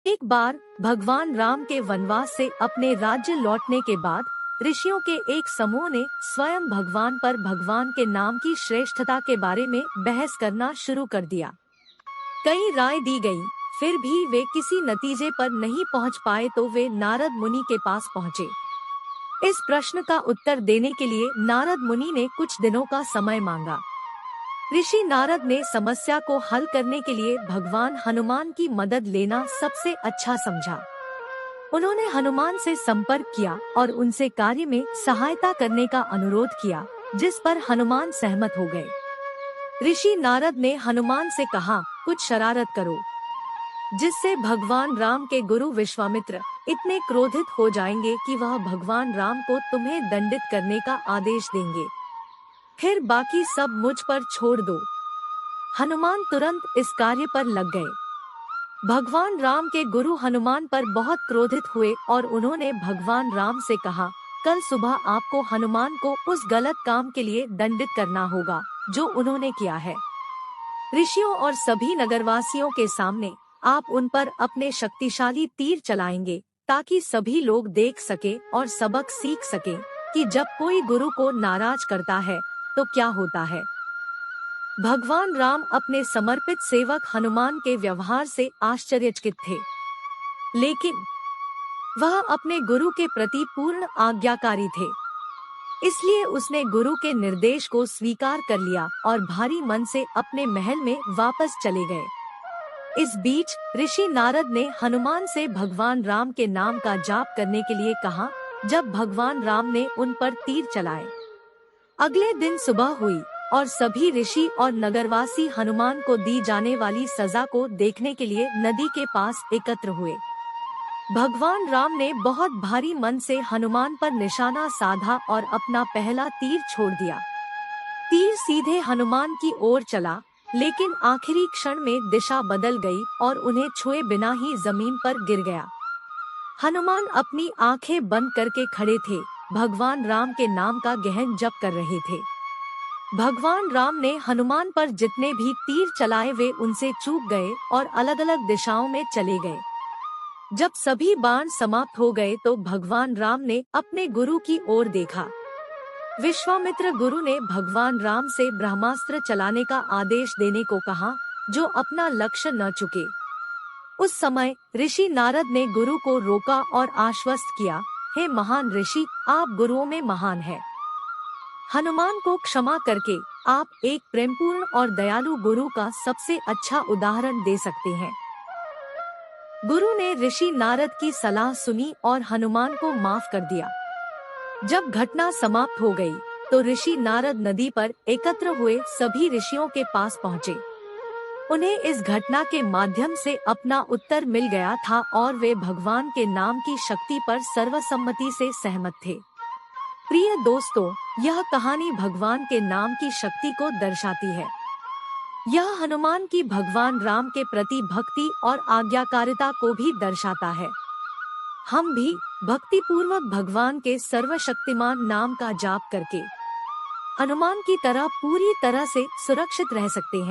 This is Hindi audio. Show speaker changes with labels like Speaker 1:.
Speaker 1: एक बार भगवान राम के वनवास से अपने राज्य लौटने के बाद ऋषियों के एक समूह ने स्वयं भगवान पर भगवान के नाम की श्रेष्ठता के बारे में बहस करना शुरू कर दिया। कई राय दी गई, फिर भी वे किसी नतीजे पर नहीं पहुंच पाए तो वे नारद मुनि के पास पहुंचे। इस प्रश्न का उत्तर देने के लिए नारद मुनि ने कुछ दिनों का समय मांगा। ऋषि नारद ने समस्या को हल करने के लिए भगवान हनुमान की मदद लेना सबसे अच्छा समझा। उन्होंने हनुमान से संपर्क किया और उनसे कार्य में सहायता करने का अनुरोध किया, जिस पर हनुमान सहमत हो गए। ऋषि नारद ने हनुमान से कहा, कुछ शरारत करो, जिससे भगवान राम के गुरु विश्वामित्र इतने क्रोधित हो जाएंगे कि वह भगवान राम को तुम्हें दंडित करने का आदेश देंगे। फिर बाकी सब मुझ पर छोड़ दो। हनुमान तुरंत इस कार्य पर लग गए। भगवान राम के गुरु हनुमान पर बहुत क्रोधित हुए और उन्होंने भगवान राम से कहा, कल सुबह आपको हनुमान को उस गलत काम के लिए दंडित करना होगा जो उन्होंने किया है। ऋषियों और सभी नगरवासियों के सामने आप उन पर अपने शक्तिशाली तीर चलाएंगे ताकि सभी लोग देख सके और सबक सीख सके कि जब कोई गुरु को नाराज करता है तो क्या होता है। भगवान राम अपने समर्पित सेवक हनुमान के व्यवहार से आश्चर्यचकित थे, लेकिन वह अपने गुरु के प्रति पूर्ण आज्ञाकारी थे। इसलिए उसने गुरु के निर्देश को स्वीकार कर लिया और भारी मन से अपने महल में वापस चले गए। इस बीच ऋषि नारद ने हनुमान से भगवान राम के नाम का जाप करने के लिए कहा। जब भगवान राम ने उन पर तीर चलाए, अगले दिन सुबह हुई और सभी ऋषि और नगरवासी हनुमान को दी जाने वाली सजा को देखने के लिए नदी के पास एकत्र हुए। भगवान राम ने बहुत भारी मन से हनुमान पर निशाना साधा और अपना पहला तीर छोड़ दिया। तीर सीधे हनुमान की ओर चला, लेकिन आखिरी क्षण में दिशा बदल गई और उन्हें छुए बिना ही जमीन पर गिर गया। हनुमान अपनी आंखें बंद करके खड़े थे, भगवान राम के नाम का गहन जप कर रहे थे। भगवान राम ने हनुमान पर जितने भी तीर चलाए वे उनसे चूक गए और अलग अलग दिशाओं में चले गए। जब सभी बाण समाप्त हो गए तो भगवान राम ने अपने गुरु की ओर देखा। विश्वामित्र गुरु ने भगवान राम से ब्रह्मास्त्र चलाने का आदेश देने को कहा, जो अपना लक्ष्य न चुके। उस समय ऋषि नारद ने गुरु को रोका और आश्वस्त किया, हे महान ऋषि, आप गुरुओं में महान हैं। हनुमान को क्षमा करके आप एक प्रेमपूर्ण और दयालु गुरु का सबसे अच्छा उदाहरण दे सकते हैं। गुरु ने ऋषि नारद की सलाह सुनी और हनुमान को माफ कर दिया। जब घटना समाप्त हो गई, तो ऋषि नारद नदी पर एकत्र हुए सभी ऋषियों के पास पहुँचे। उन्हें इस घटना के माध्यम से अपना उत्तर मिल गया था और वे भगवान के नाम की शक्ति पर सर्वसम्मति से सहमत थे। प्रिय दोस्तों, यह कहानी भगवान के नाम की शक्ति को दर्शाती है। यह हनुमान की भगवान राम के प्रति भक्ति और आज्ञाकारिता को भी दर्शाता है। हम भी भक्ति पूर्वक भगवान के सर्वशक्तिमान नाम का जाप करके हनुमान की तरह पूरी तरह से सुरक्षित रह सकते हैं।